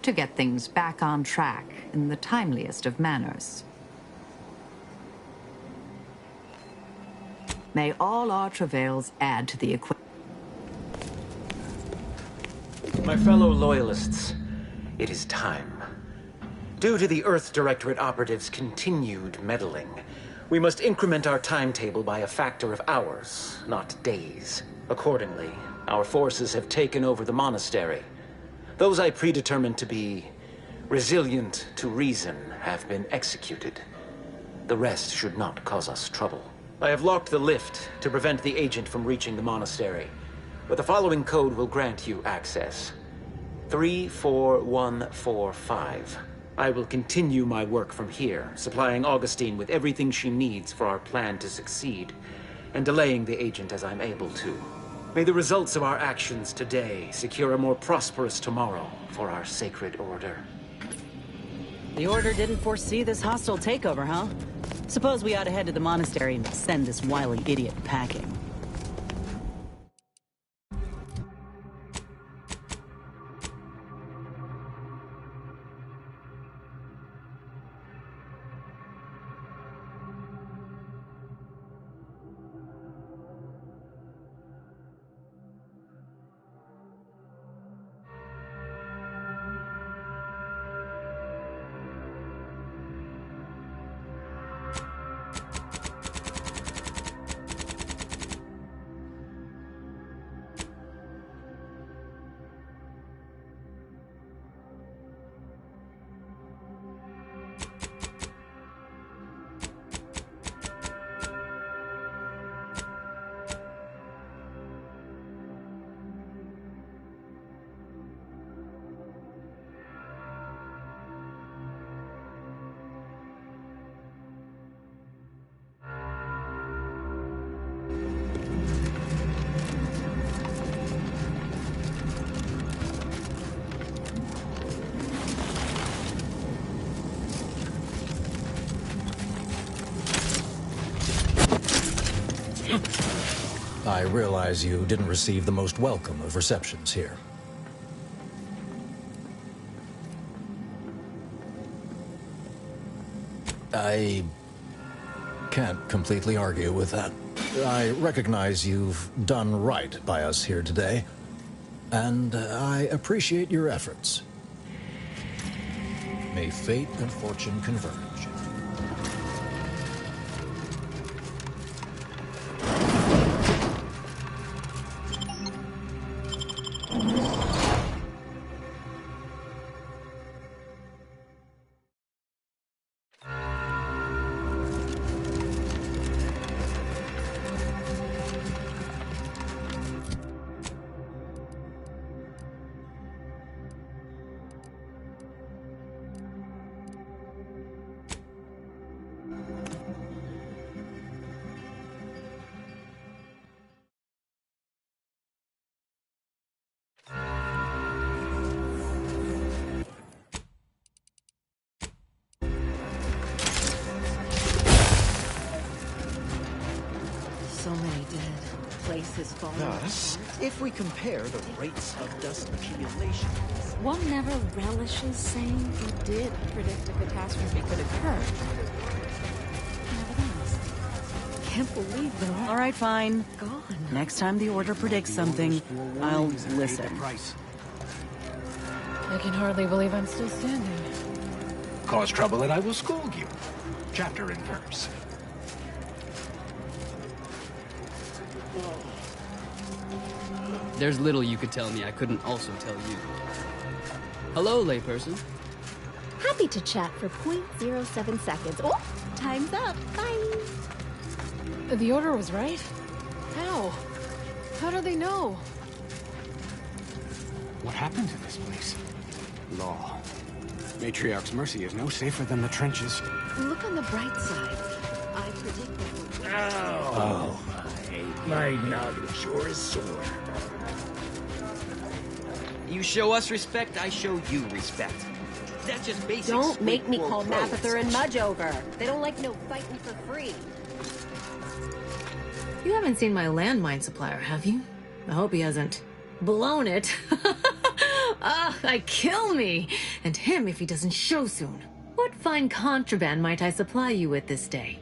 to get things back on track in the timeliest of manners. May all our travails add to the equation. My fellow Loyalists, it is time. Due to the Earth Directorate operatives' continued meddling, we must increment our timetable by a factor of hours, not days. Accordingly, our forces have taken over the monastery. Those I predetermined to be resilient to reason have been executed. The rest should not cause us trouble. I have locked the lift to prevent the agent from reaching the monastery, but the following code will grant you access. 34145. I will continue my work from here, supplying Augustine with everything she needs for our plan to succeed, and delaying the agent as I'm able to. May the results of our actions today secure a more prosperous tomorrow for our sacred order. The Order didn't foresee this hostile takeover, huh? Suppose we ought to head to the monastery and send this wily idiot packing. I realize you didn't receive the most welcome of receptions here. I can't completely argue with that. I recognize you've done right by us here today, and I appreciate your efforts. May fate and fortune converge. Thus, if we compare the rates of dust accumulation... One never relishes saying he did predict a catastrophe could occur. Nevertheless, can't believe they're All right, fine. gone. Next time the Order predicts something, I'll listen. I can hardly believe I'm still standing. Cause trouble and I will school you. Chapter and verse. There's little you could tell me I couldn't also tell you. Hello, layperson. Happy to chat for 0.07 seconds. Oh, time's up. Bye. The Order was right? How? How do they know? What happened to this place? Law. Matriarch's mercy is no safer than the trenches. Look on the bright side. I predict that... Oh, my noggin sure is sore. You show us respect, I show you respect. That's just basic. Don't make me quid call pro quo. Mapother and Mudge over. They don't like no fighting for free. You haven't seen my landmine supplier, have you? I hope he hasn't blown it. Kill me! And him if he doesn't show soon. What fine contraband might I supply you with this day?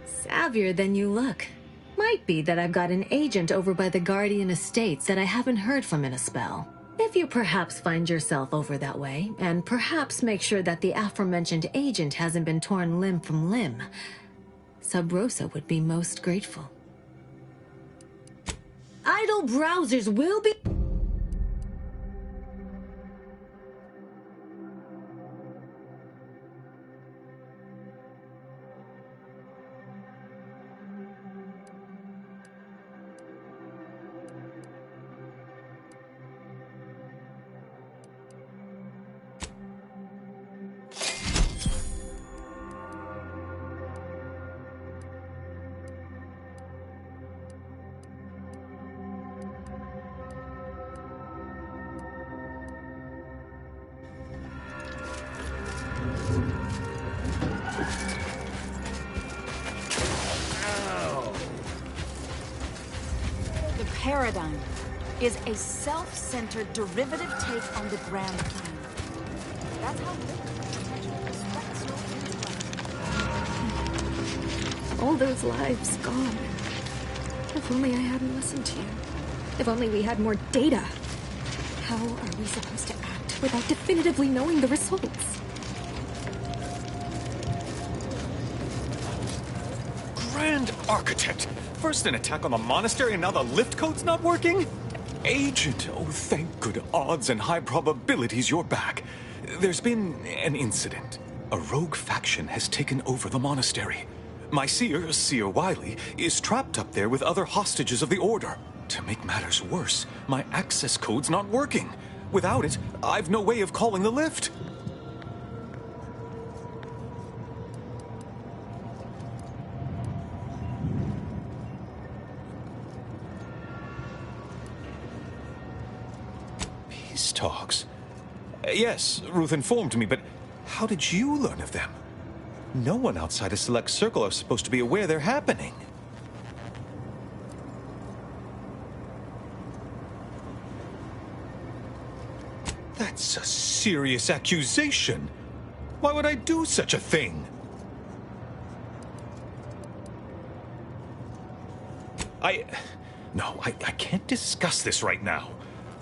Savvier than you look. Might be that I've got an agent over by the Guardian Estates that I haven't heard from in a spell. If you perhaps find yourself over that way, and perhaps make sure that the aforementioned agent hasn't been torn limb from limb, Sub Rosa would be most grateful. Idle browsers will be... Paradigm is a self-centered derivative take on the grand plan. That's how All those lives gone. If only I hadn't listened to you. If only we had more data. How are we supposed to act without definitively knowing the results? Grand Architect! First an attack on the monastery and now the lift code's not working? Agent, oh thank good odds and high probabilities you're back. There's been an incident. A rogue faction has taken over the monastery. My seer, Seer Wiley, is trapped up there with other hostages of the Order. To make matters worse, my access code's not working. Without it, I've no way of calling the lift. Peace talks? Yes, Ruth informed me, but how did you learn of them? No one outside a select circle are supposed to be aware they're happening. That's a serious accusation. Why would I do such a thing? No, I can't discuss this right now.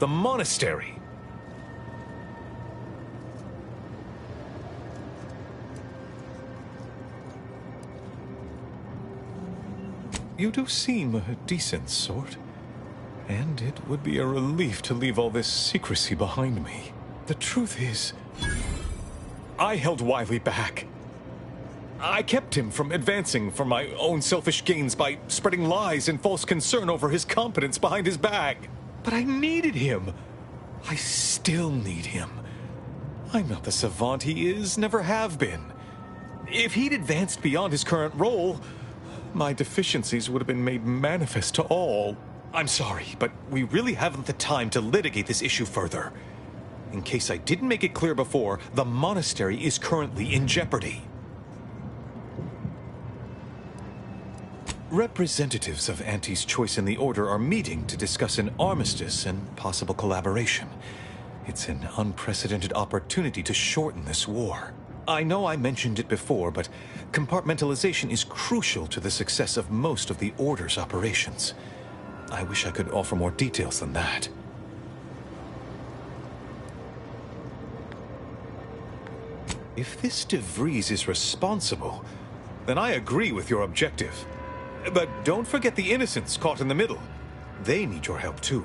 The monastery. You do seem a decent sort. And it would be a relief to leave all this secrecy behind me. The truth is, I held Wiley back. I kept him from advancing for my own selfish gains by spreading lies and false concern over his competence behind his back. But I needed him. I still need him. I'm not the savant he is, never have been. If he'd advanced beyond his current role, my deficiencies would have been made manifest to all. I'm sorry, but we really haven't the time to litigate this issue further. In case I didn't make it clear before, the monastery is currently in jeopardy. Representatives of Auntie's Choice in the Order are meeting to discuss an armistice and possible collaboration. It's an unprecedented opportunity to shorten this war. I know I mentioned it before, but compartmentalization is crucial to the success of most of the Order's operations. I wish I could offer more details than that. If this De Vries is responsible, then I agree with your objective. But don't forget the innocents caught in the middle. They need your help too.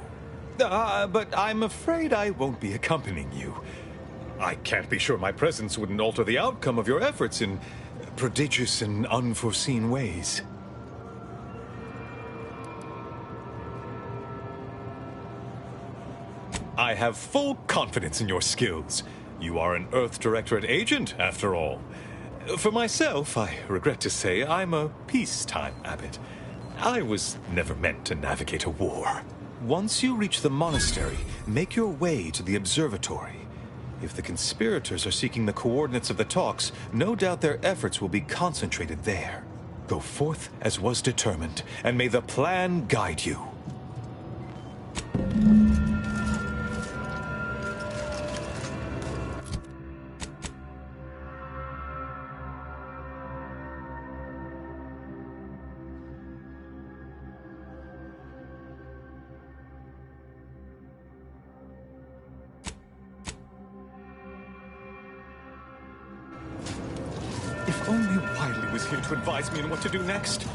But I'm afraid I won't be accompanying you. I can't be sure my presence wouldn't alter the outcome of your efforts in prodigious and unforeseen ways. I have full confidence in your skills. You are an Earth Directorate agent, after all. For myself, I regret to say I'm a peacetime abbot. I was never meant to navigate a war. Once you reach the monastery, make your way to the observatory. If the conspirators are seeking the coordinates of the talks, no doubt their efforts will be concentrated there. Go forth as was determined, and may the plan guide you. If only Wily was here to advise me on what to do next.